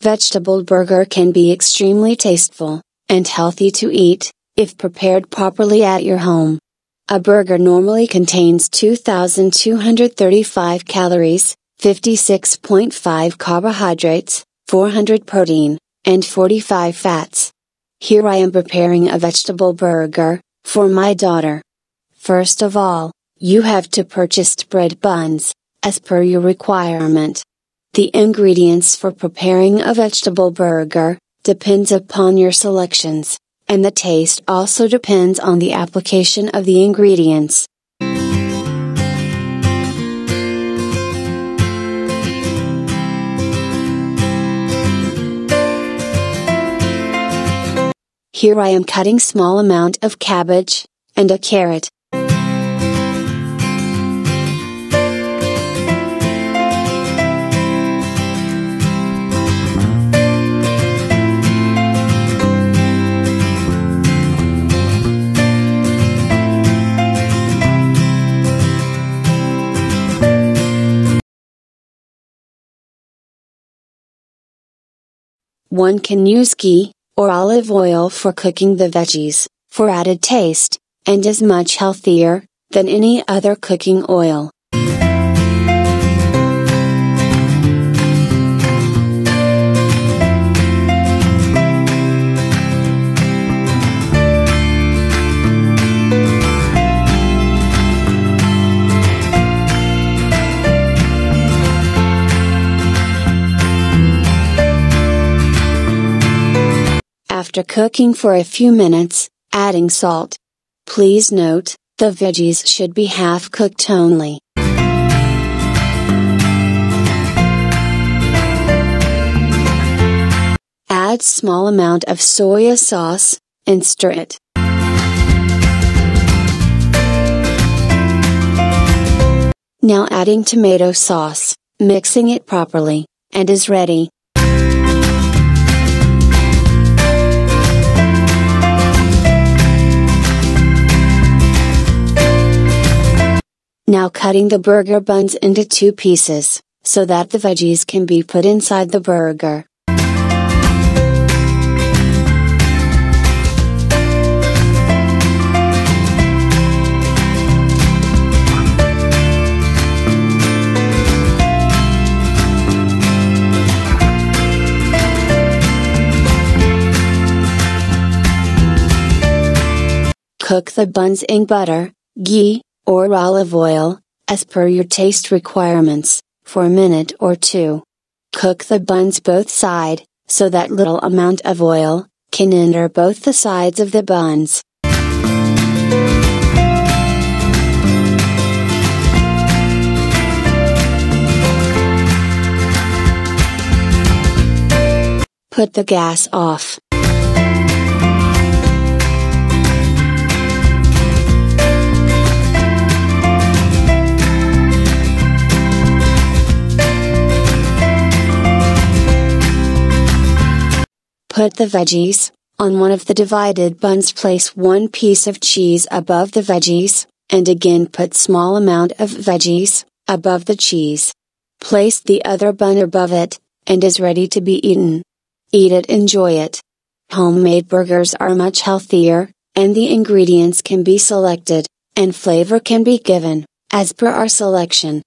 Vegetable burger can be extremely tasteful and healthy to eat if prepared properly at your home. A burger normally contains 2,235 calories, 56.5 carbohydrates, 400 protein, and 45 fats. Here I am preparing a vegetable burger for my daughter. First of all, you have to purchase bread buns, as per your requirement. The ingredients for preparing a vegetable burger depends upon your selections, and the taste also depends on the application of the ingredients. Here I am cutting small amount of cabbage and a carrot. One can use ghee or olive oil for cooking the veggies, for added taste, and is much healthier than any other cooking oil. After cooking for a few minutes, adding salt. Please note, the veggies should be half cooked only. Add small amount of soya sauce, and stir it. Now adding tomato sauce, mixing it properly, and is ready. Now cutting the burger buns into 2 pieces, so that the veggies can be put inside the burger. Cook the buns in butter, ghee, or olive oil, as per your taste requirements, for a minute or 2. Cook the buns both sides, so that little amount of oil can enter both the sides of the buns. Put the gas off. Put the veggies on one of the divided buns. Place 1 piece of cheese above the veggies, and again put small amount of veggies above the cheese. Place the other bun above it, and is ready to be eaten. Eat it, enjoy it. Homemade burgers are much healthier, and the ingredients can be selected, and flavor can be given, as per our selection.